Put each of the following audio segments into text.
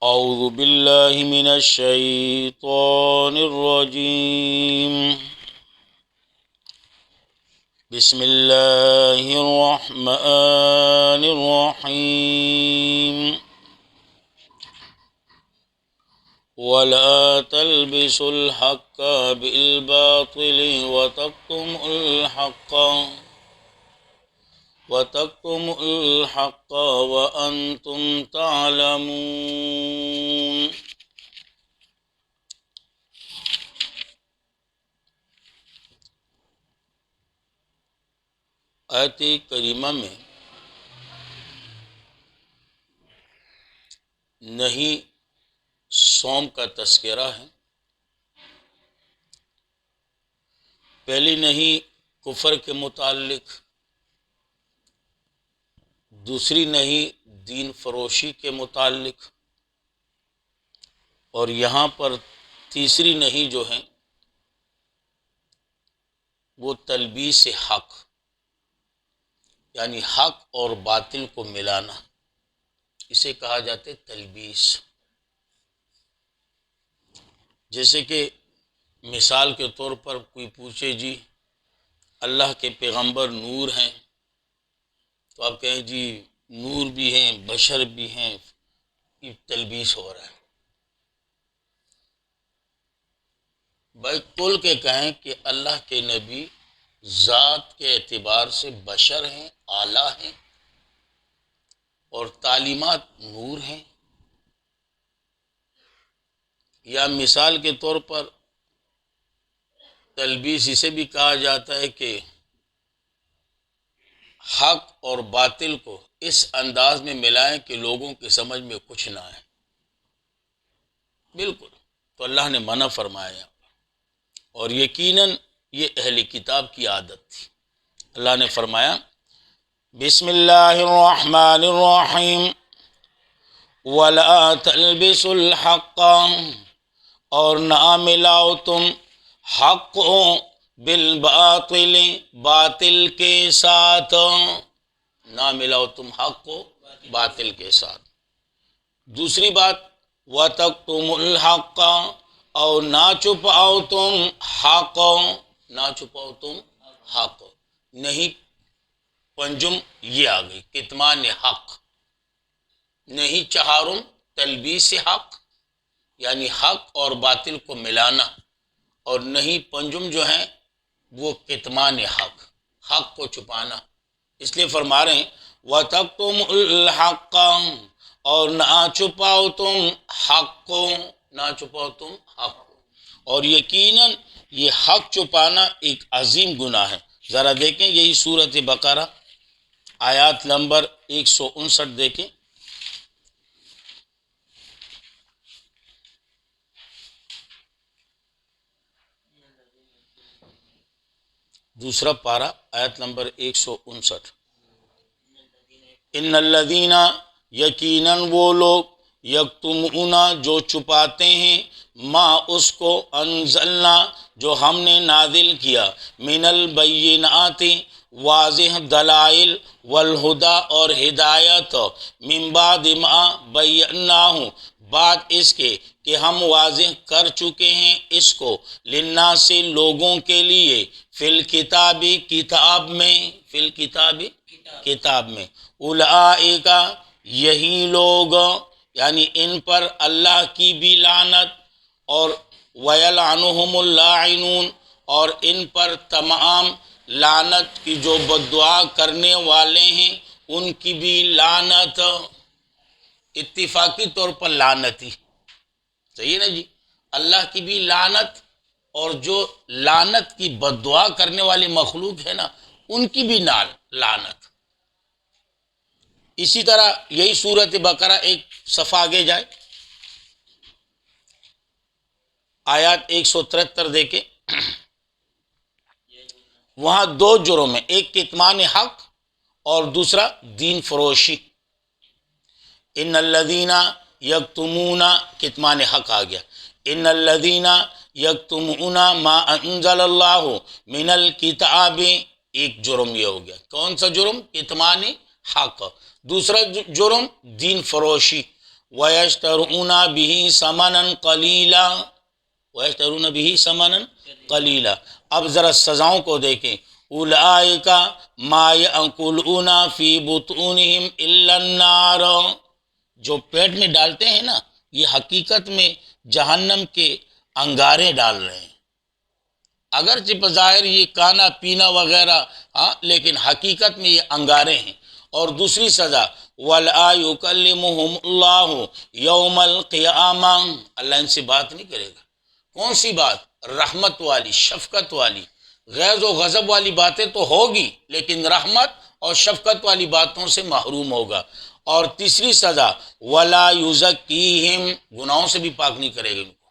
اعوذ باللہ من الشیطان الرجیم بسم اللہ الرحمن الرحیم ولا تلبسوا الحق بالباطل وتكتموا الحق وأنتم تعلمون۔ آیت کریمہ میں نہیں صوم کا تذکرہ ہے، پہلی نہیں کفر کے متعلق، دوسری نہیں دین فروشی کے متعلق، اور یہاں پر تیسری نہیں جو ہے وہ تلبیس حق، یعنی حق اور باطل کو ملانا، اسے کہا جاتا ہے تلبیس۔ جیسے کہ مثال کے طور پر کوئی پوچھے جی اللہ کے پیغمبر نور ہیں، تو آپ کہیں جی نور بھی ہیں بشر بھی ہیں، یہ تلبیس ہو رہا ہے۔ بھائی کھول کے کہیں کہ اللہ کے نبی ذات کے اعتبار سے بشر ہیں، اعلیٰ ہیں، اور تعلیمات نور ہیں۔ یا مثال کے طور پر تلبیس اسے بھی کہا جاتا ہے کہ حق اور باطل کو اس انداز میں ملائیں کہ لوگوں کی سمجھ میں کچھ نہ آئے۔ بالکل، تو اللہ نے منع فرمایا یہاں پر، اور یقیناً یہ اہل کتاب کی عادت تھی۔ اللہ نے فرمایا بسم اللہ الرحمن الرحیم وَلَا تَلْبِسُوا الْحَقَّ، اور نہ ملاؤ تم حق بالباطل، باطل کے ساتھ، نہ ملاؤ تم حق کو باطل کے ساتھ۔ دوسری بات وَتَكْتُمُوا الْحَقَّ، اور نہ چھپاؤ تم حق، نہ چھپاؤ تم حق، نہیں پنجم یہ آ گئی کتمان حق، نہیں چہارم تلبیس حق یعنی حق اور باطل کو ملانا، اور نہیں پنجم جو ہیں وہ کتمان حق، حق کو چھپانا۔ اس لیے فرما رہے ہیں وَتَكْتُمُوا الْحَقَّ، اور نہ چھپاؤ تم حق کو، نہ چھپاؤ تم حق کو، اور یقیناً یہ حق چھپانا ایک عظیم گناہ ہے۔ ذرا دیکھیں یہی سورۃ بقرہ آیات نمبر 159 دیکھیں۔ دوسرا پارہ آیت نمبر 159، ان الذین، یقیناً وہ لوگ، یکتمون جو چھپاتے ہیں، ما اس کو، انزلنا جو ہم نے نازل کیا، من البینات واضح دلائل، والہدا اور ہدایت، من بعد ما بیناہ بعد اس کے کہ ہم واضح کر چکے ہیں اس کو، للناس لوگوں کے لیے، فی الکتاب کتاب میں، فی الکتاب کتاب میں، اولئک یہی لوگ، یعنی ان پر اللہ کی بھی لعنت، اور ویلعنہم اللاعنون، اور ان پر تمام لعنت کی جو بد دعا کرنے والے ہیں ان کی بھی لعنت، اتفاقی طور پر لعنتی، صحیح ہے نا جی، اللہ کی بھی لعنت، اور جو لعنت کی بد دعا کرنے والی مخلوق ہے نا ان کی بھی لعنت۔ اسی طرح یہی سورۃ بقرہ ایک صفحہ آگے جائے، آیات 173 دیکھیں، وہاں دو جرم ہیں، ایک کتمان حق اور دوسرا دین فروشی۔ ان الذین یکتمون، کتمان حق آ گیا، ان الذین یکتمون ما انزل اللہ من الکتاب، ایک جرم یہ ہو گیا، کون سا جرم؟ کتمان حق۔ دوسرا جرم دین فروشی، وَيَشْتَرُونَ بِهِ ثَمَنًا قَلِيلًا وَيَشْتَرُونَ بِهِ ثَمَنًا قَلِيلًا۔ اب ذرا سزاؤں کو دیکھیں، اولئک ما یأکلون فی بطونہم الا النار، جو پیٹ میں ڈالتے ہیں نا، یہ حقیقت میں جہنم کے انگارے ڈال رہے ہیں، اگرچہ بظاہر یہ کھانا پینا وغیرہ لیکن حقیقت میں یہ انگارے ہیں۔ اور دوسری سزا وَلَا يُكَلِّمُهُمُ اللَّهُ يَوْمَ الْقِيَامَةِ، اللہ ان سے بات نہیں کرے گا۔ کون سی بات؟ رحمت والی، شفقت والی، غیظ و غضب والی باتیں تو ہوگی لیکن رحمت اور شفقت والی باتوں سے محروم ہوگا۔ اور تیسری سزا وَلَا يُزَكِّيهِمْ، گناہوں سے بھی پاک نہیں کرے گا ان کو۔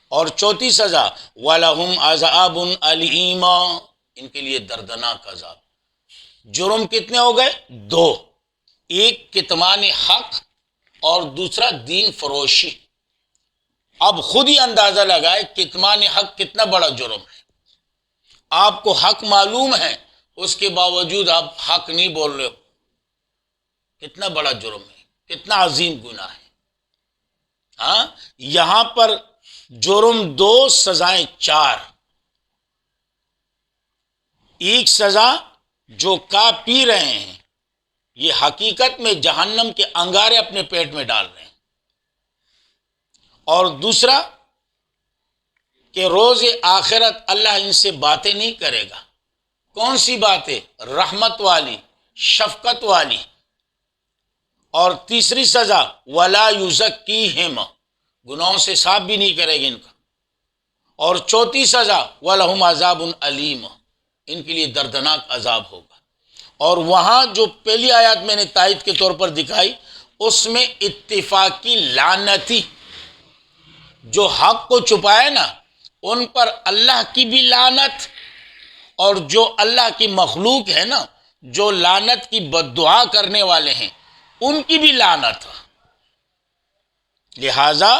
اور چوتھی سزا وَلَهُمْ عَذَابٌ أَلِيمٌ، ان کے لیے دردناک عذاب۔ جرم کتنے ہو گئے؟ دو، ایک کتمان حق اور دوسرا دین فروشی۔ اب خود ہی اندازہ لگائے کتمان حق کتنا بڑا جرم ہے۔ آپ کو حق معلوم ہے، اس کے باوجود آپ حق نہیں بول رہے ہو، کتنا بڑا جرم ہے، کتنا عظیم گناہ ہے۔ ہاں، یہاں پر جرم دو، سزائیں چار۔ ایک سزا جو کا پی رہے ہیں، یہ حقیقت میں جہنم کے انگارے اپنے پیٹ میں ڈال رہے ہیں، اور دوسرا کہ روز آخرت اللہ ان سے باتیں نہیں کرے گا۔ کون سی باتیں؟ رحمت والی، شفقت والی۔ اور تیسری سزا وَلَا يُزَكِّيهِمْ، گناہوں سے صاف بھی نہیں کرے گی ان کا۔ اور چوتھی سزا وَلَهُمْ عَذَابٌ أَلِيمٌ، ان کے لیے دردناک عذاب ہوگا۔ اور وہاں جو پہلی آیات میں نے تائید کے طور پر دکھائی، اس میں اتفاقی لعنتی، جو حق کو چھپائے نا، ان پر اللہ کی بھی لعنت، اور جو اللہ کی مخلوق ہے نا، جو لعنت کی بد دعا کرنے والے ہیں، ان کی بھی لعنت۔ لہذا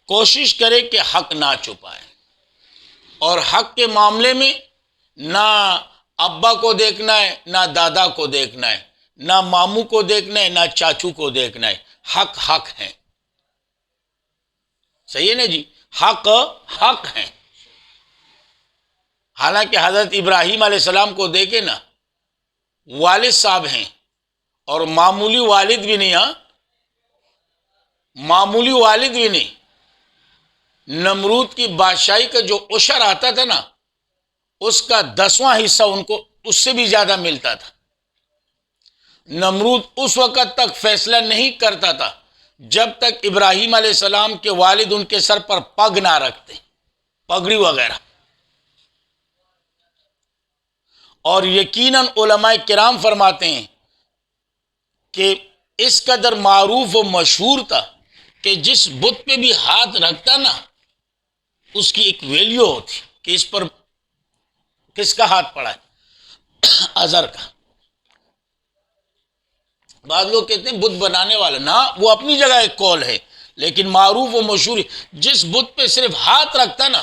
کوشش کرے کہ حق نہ چھپائے، اور حق کے معاملے میں نہ ابا کو دیکھنا ہے، نہ دادا کو دیکھنا ہے، نہ ماموں کو دیکھنا ہے، نہ چاچو کو دیکھنا ہے۔ حق حق ہے، صحیح ہے نا جی؟ حق حق ہے۔ حالانکہ حضرت ابراہیم علیہ السلام کو دیکھے نا، والد صاحب ہیں اور معمولی والد بھی نہیں، معمولی والد بھی نہیں۔ نمرود کی بادشاہی کا جو عشر آتا تھا نا، اس کا 10واں حصہ ان کو اس سے بھی زیادہ ملتا تھا۔ نمرود اس وقت تک فیصلہ نہیں کرتا تھا جب تک ابراہیم علیہ السلام کے والد ان کے سر پر پگ نہ رکھتے، پگڑی وغیرہ۔ اور یقیناً علماء کرام فرماتے ہیں کہ اس قدر معروف و مشہور تھا کہ جس بت پہ بھی ہاتھ رکھتا نا، اس کی ایک ویلیو ہوتی کہ اس پر کس کا ہاتھ پڑا ہے؟ عزر کا۔ بعض لوگ کہتے ہیں بت بنانے والا، نہ، وہ اپنی جگہ ایک قول ہے، لیکن معروف و مشہور جس بت پہ صرف ہاتھ رکھتا نا،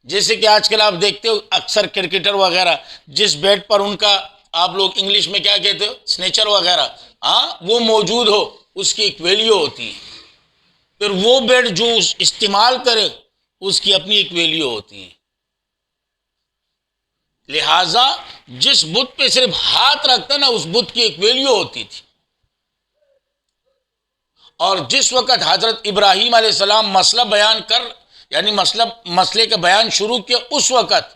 جیسے کہ آج کل آپ دیکھتے ہو اکثر کرکٹر وغیرہ جس بیٹ پر ان کا، آپ لوگ انگلش میں کیا کہتے ہو، سنیچر وغیرہ، وہ موجود ہو، اس کی ایک ویلیو ہوتی ہے۔ پھر وہ بیٹ جو استعمال کرے، اس کی اپنی ایک ویلیو ہوتی ہے۔ لہذا جس بت پہ صرف ہاتھ رکھتا نا، اس بت کی ایک ویلیو ہوتی تھی۔ اور جس وقت حضرت ابراہیم علیہ السلام مسئلہ بیان کر، یعنی مسئلے کا بیان شروع کیا، اس وقت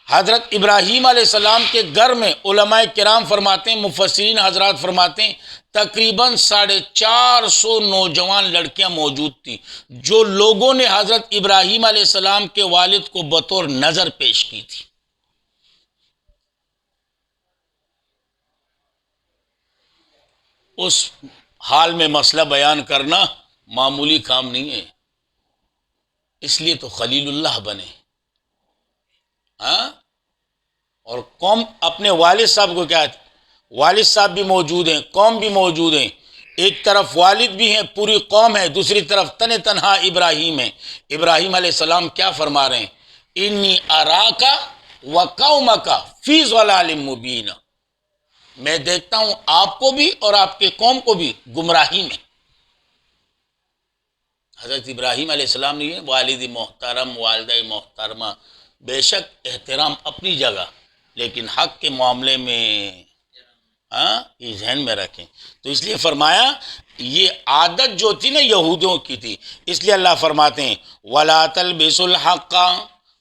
حضرت ابراہیم علیہ السلام کے گھر میں علماء کرام فرماتے ہیں، مفسرین حضرات فرماتے ہیں، تقریباً 450 نوجوان لڑکیاں موجود تھیں، جو لوگوں نے حضرت ابراہیم علیہ السلام کے والد کو بطور نظر پیش کی تھی۔ اس حال میں مسئلہ بیان کرنا معمولی کام نہیں ہے، اس لیے تو خلیل اللہ بنے۔ اور قوم اپنے والد صاحب کو کیا ہے، والد صاحب بھی موجود ہیں، قوم بھی موجود ہیں، ایک طرف والد بھی ہیں، پوری قوم ہے، دوسری طرف تنہا ابراہیم ہے۔ ابراہیم علیہ السلام کیا فرما رہے ہیں؟ انی اراک و قومک فی ضلال مبین، میں دیکھتا ہوں آپ کو بھی اور آپ کے قوم کو بھی گمراہی میں۔ حضرت ابراہیم علیہ السلام نے والد محترم، والدہ محترمہ، بے شک احترام اپنی جگہ، لیکن حق کے معاملے میں یہ ذہن میں رکھیں۔ تو اس لیے فرمایا یہ عادت جو تھی نا یہودیوں کی تھی، اس لیے اللہ فرماتے ہیں وَلَا تَلْبِسُوا الْحَقَّ،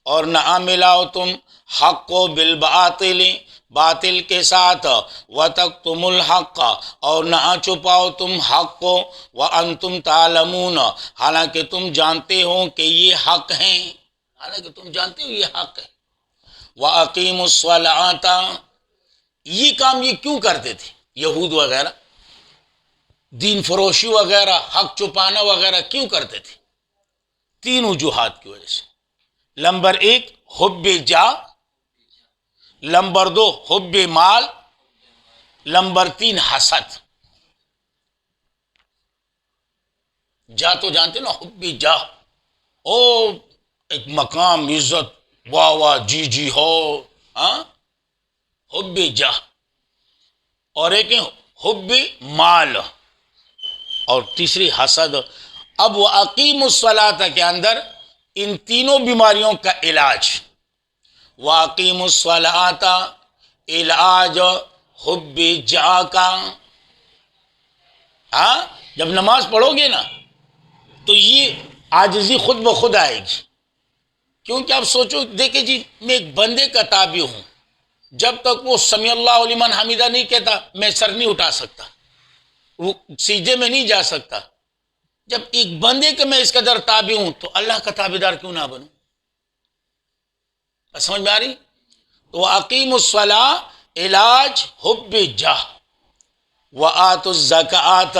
اور نہ ملاؤ تم حق کو بالباطل، باطل کے ساتھ، وَتَكْتُمُوا الْحَقَّ، اور نہ چھپاؤ تم حق کو، وَأَنْتُمْ تَعْلَمُونَ، حالانکہ تم جانتے ہو کہ یہ حق ہیں، حالانکہ تم جانتے ہو یہ حق ہے۔ وَأَقِيمُوا الصَّلَاةَ، یہ کام یہ کیوں کرتے تھے یہود وغیرہ، دین فروشی وغیرہ، حق چھپانا وغیرہ کیوں کرتے تھے؟ تین وجوہات کی وجہ سے۔ نمبر ایک حب جاہ، نمبر دو حب مال، نمبر تین حسد۔ جا تو جانتے نا، حب جاہ، او ایک مقام، عزت، واہ واہ جی جی ہو، حب جاہ، اور ایک حب مال، اور تیسری حسد۔ اب وَأَقِيمُوا الصَّلَاةَ کے اندر ان تینوں بیماریوں کا علاج، وَأَقِيمُوا الصَّلَاةَ علاج حب جاہ کا، جب نماز پڑھو گے نا تو یہ عاجزی خود بخود آئے گی، کیونکہ آپ سوچو، دیکھیں جی میں ایک بندے کا تابع ہوں، جب تک وہ سمیع اللہ لمن حمیدہ نہیں کہتا میں سر نہیں اٹھا سکتا، سجدے میں نہیں جا سکتا۔ جب ایک بندے کے میں اس قدر تابع ہوں تو اللہ کا تابعدار کیوں نہ بنوں؟ سمجھ میں آ رہی؟ تو وَأَقِيمُوا الصَّلَاةَ علاج حب جاہ، وَآتُوا الزَّكَاةَ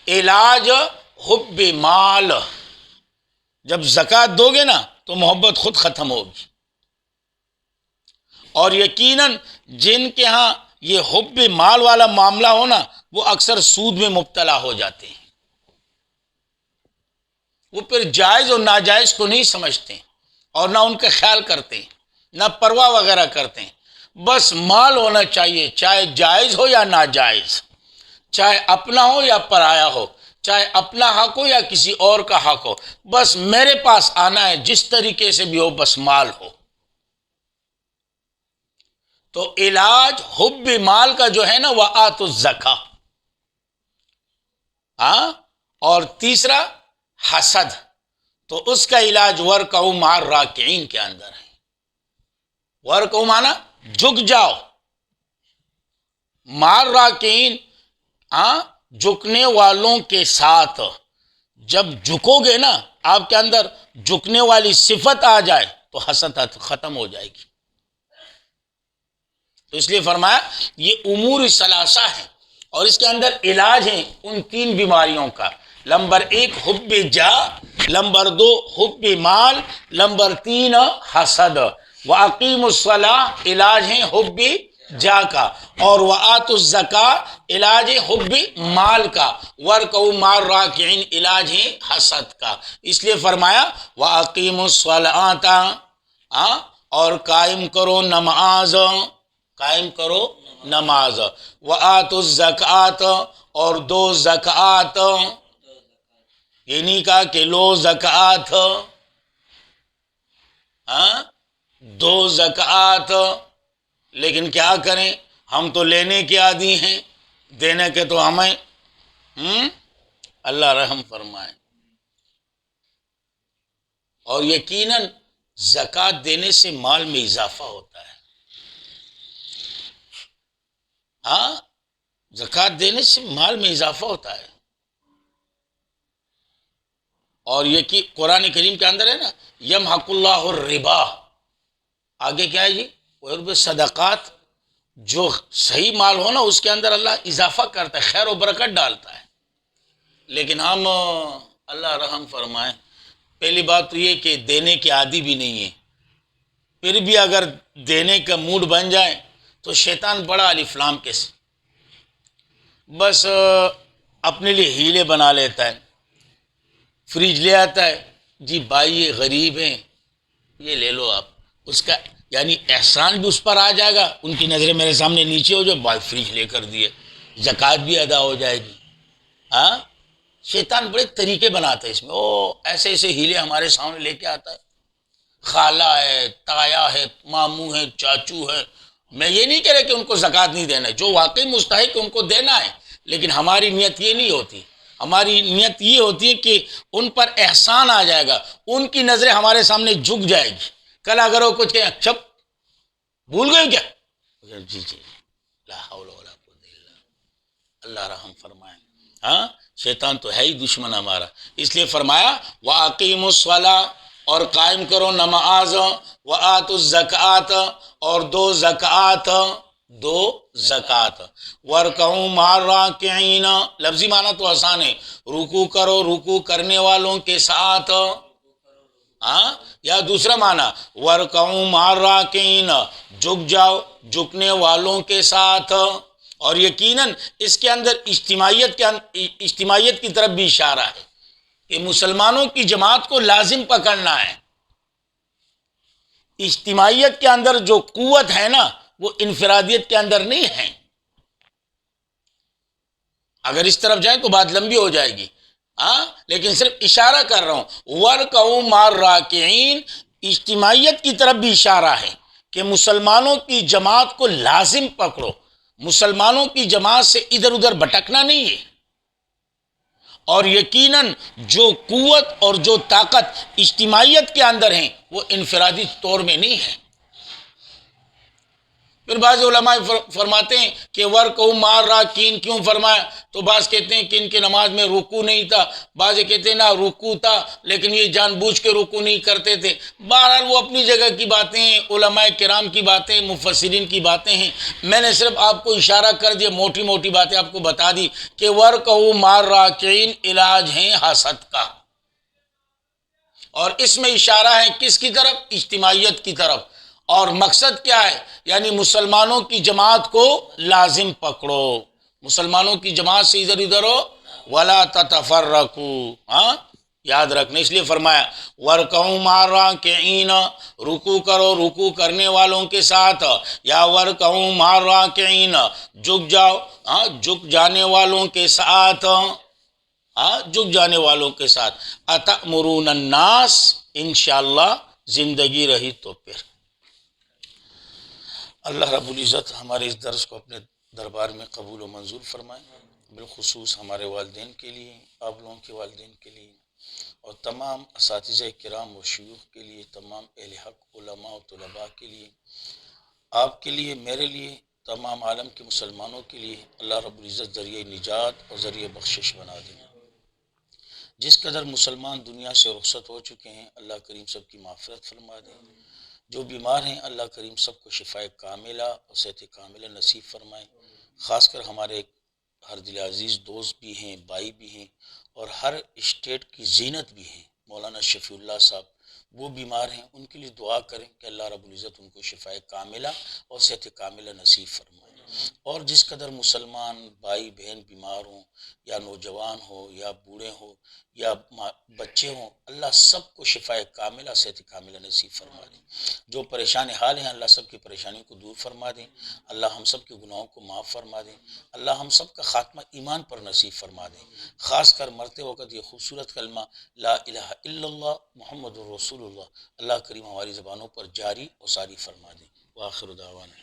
علاج حب مال۔ جب زکوٰۃ دو گے نا تو محبت خود ختم ہوگی، اور یقیناً جن کے ہاں یہ حب مال والا معاملہ ہونا وہ اکثر سود میں مبتلا ہو جاتے ہیں، وہ پھر جائز اور ناجائز کو نہیں سمجھتے اور نہ ان کا خیال کرتے، نہ پرواہ وغیرہ کرتے، بس مال ہونا چاہیے، چاہے جائز ہو یا ناجائز، چاہے اپنا ہو یا پرایا ہو، چاہے اپنا حق ہو یا کسی اور کا حق ہو، بس میرے پاس آنا ہے، جس طریقے سے بھی ہو، بس مال ہو۔ تو علاج حب مال کا جو ہے نا وہ وَآتُوا الزَّکَاةَ، اور تیسرا حسد، تو اس کا علاج وَارْكَعُوا مَعَ الرَّاكِعِينَ کے اندر ہے۔ وَارْكَعُوا مانا جھک جاؤ، مَعَ الرَّاكِعِينَ جھکنے والوں کے ساتھ۔ جب جھکو گے نا، آپ کے اندر جھکنے والی صفت آ جائے تو حسد ختم ہو جائے گی۔ تو اس لیے فرمایا یہ امور ثلاثہ ہے، اور اس کے اندر علاج ہیں ان تین بیماریوں کا۔ نمبر ایک حب جاہ، نمبر دو حب مال، نمبر تین حسد۔ وَأَقِيمُوا الصَّلَاةَ علاج ہیں حب جاہ کا، اور وَآتُوا الزَّکَاةَ علاج ہے حب مال کا، وَارْكَعُوا مَعَ الرَّاكِعِينَ علاج ہے حسد کا۔ اس لیے فرمایا وَأَقِيمُوا الصَّلَاةَ، اور قائم کرو نماز، قائم کرو نماز، وَآتُوا الزَّکَاةَ، اور دو زکوٰۃ، یہ نہیں کہا کہ لو زکوٰۃ، دو زکوٰۃ، لیکن کیا کریں، ہم تو لینے کے عادی ہیں، دینے کے تو ہمیں، اللہ رحم فرمائے۔ اور یقیناً زکوٰۃ دینے سے مال میں اضافہ ہوتا ہے، زکوٰۃ دینے سے مال میں اضافہ ہوتا ہے، اور یہ کہ قرآن کریم کے اندر ہے نا یمحق اللہ الربا، آگے کیا ہے جی، وَيُرْبِي صدقات، جو صحیح مال ہو نا اس کے اندر اللہ اضافہ کرتا ہے، خیر و برکت ڈالتا ہے۔ لیکن ہم، اللہ رحم فرمائے، پہلی بات تو یہ کہ دینے کے عادی بھی نہیں ہے، پھر بھی اگر دینے کا موڈ بن جائے تو شیطان بڑا الف لام کے سے بس اپنے لیے ہیلے بنا لیتا ہے، فریج لے آتا ہے، جی بھائی یہ غریب ہیں، یہ لے لو آپ، اس کا یعنی احسان بھی اس پر آ جائے گا، ان کی نظریں میرے سامنے نیچے ہو جائے، بھائی فریج لے کر دیے، زکوٰۃ بھی ادا ہو جائے گی۔ ہاں، شیطان بڑے طریقے بناتا ہے اس میں، ایسے ایسے ہیلے ہمارے سامنے لے کے آتا ہے، خالہ ہے، تایا ہے، ماموں ہے، چاچو ہے۔ میں یہ نہیں کہہ رہا کہ ان کو زکوٰۃ نہیں دینا ہے، جو واقعی مستحق ان کو دینا ہے، لیکن ہماری نیت یہ نہیں ہوتی۔ ہماری نیت یہ ہوتی ہے کہ ان پر احسان آ جائے گا، ان کی نظریں ہمارے سامنے جھک جائے گی۔ کل اگر وہ کچھ کہیں چپ بھول گئے کیا، جی جی، لا حول ولا قوت الا باللہ، اللہ رحم فرمائے۔ ہاں، شیطان تو ہے ہی دشمن ہمارا، اس لیے فرمایا وَأَقِيمُوا الصَّلَاةَ، اور قائم کرو نماز، وَآتُوا الزَّكَاةَ، اور دو زکوٰۃ، وَارْكَعُوا مَعَ الرَّاكِعِينَ، لفظی معنی تو آسان ہے، رکوع کرو رکوع کرنے والوں کے ساتھ، ہاں، یا دوسرا معنی وَارْكَعُوا مَعَ الرَّاكِعِينَ، جھک جاؤ جھکنے والوں کے ساتھ۔ اور یقیناً اس کے اندر اجتماعیت کی طرف بھی اشارہ ہے کہ مسلمانوں کی جماعت کو لازم پکڑنا ہے۔ اجتماعیت کے اندر جو قوت ہے نا، وہ انفرادیت کے اندر نہیں ہے۔ اگر اس طرف جائیں تو بات لمبی ہو جائے گی، ہاں، لیکن صرف اشارہ کر رہا ہوں، وَارْكَعُوا مَعَ الرَّاكِعِينَ، اجتماعیت کی طرف بھی اشارہ ہے کہ مسلمانوں کی جماعت کو لازم پکڑو، مسلمانوں کی جماعت سے ادھر ادھر بھٹکنا نہیں ہے۔ اور یقیناً جو قوت اور جو طاقت اجتماعیت کے اندر ہیں وہ انفرادی طور میں نہیں ہے۔ پھر بعض علماء فرماتے ہیں کہ وَارْكَعُوا مَعَ الرَّاكِعِينَ کیوں فرمایا، تو بعض کہتے ہیں کہ ان کے نماز میں رکوع نہیں تھا، بعض کہتے ہیں نا رکوع تھا لیکن یہ جان بوجھ کے رکوع نہیں کرتے تھے۔ بہرحال وہ اپنی جگہ کی باتیں ہیں، علماء کرام کی باتیں، مفسرین کی باتیں ہیں، میں نے صرف آپ کو اشارہ کر دیا، موٹی موٹی باتیں آپ کو بتا دی کہ وَارْكَعُوا مَعَ الرَّاكِعِينَ علاج ہیں حسد کا، اور اس میں اشارہ ہے کس کی طرف، اجتماعیت کی طرف۔ اور مقصد کیا ہے، یعنی مسلمانوں کی جماعت کو لازم پکڑو، مسلمانوں کی جماعت سے ادھر ادھر ہو، وَلَا تَتَفَرَّقُوا، ہاں، یاد رکھنا، اس لیے فرمایا وَارْكَعُوا مَعَ الرَّاكِعِينَ، رکوع کرو رکوع کرنے والوں کے ساتھ، یا وَارْكَعُوا مَعَ الرَّاكِعِينَ، جھک جاؤ، ہاں، جھک جانے والوں کے ساتھ، ہاں، جھک جانے والوں کے ساتھ۔ اَتَأْمُرُونَ النَّاسَ، انشاءاللہ زندگی رہی تو پھر۔ اللہ رب العزت ہمارے اس درس کو اپنے دربار میں قبول و منظور فرمائے، بالخصوص ہمارے والدین کے لیے، آپ لوگوں کے والدین کے لیے، اور تمام اساتذہ کرام و شیوخ کے لیے، تمام اہل حق علماء و طلباء کے لیے، آپ کے لیے، میرے لیے، تمام عالم کے مسلمانوں کے لیے اللہ رب العزت ذریعہ نجات اور ذریعہ بخشش بنا دیں۔ جس قدر مسلمان دنیا سے رخصت ہو چکے ہیں، اللہ کریم سب کی مغفرت فرما دیں۔ جو بیمار ہیں اللہ کریم سب کو شفائے کاملہ اور صحت کاملہ نصیب فرمائے۔ خاص کر ہمارے ہر دل عزیز دوست بھی ہیں، بھائی بھی ہیں، اور ہر اسٹیٹ کی زینت بھی ہیں، مولانا شفیع اللہ صاحب، وہ بیمار ہیں، ان کے لیے دعا کریں کہ اللہ رب العزت ان کو شفائے کاملہ اور صحت کاملہ نصیب فرمائے۔ اور جس قدر مسلمان بھائی بہن بیمار ہوں، یا نوجوان ہو، یا بوڑھے ہو، یا بچے ہوں، اللہ سب کو شفائے کاملہ صحت کاملہ نصیب فرما دیں۔ جو پریشان حال ہیں اللہ سب کی پریشانیوں کو دور فرما دیں، اللہ ہم سب کے گناہوں کو معاف فرما دیں، اللہ ہم سب کا خاتمہ ایمان پر نصیب فرما دیں۔ خاص کر مرتے وقت یہ خوبصورت کلمہ لا الہ الا اللہ محمد الرسول اللہ، اللہ کریم ہماری زبانوں پر جاری اور ساری فرما دیں۔ وآخر دعوانا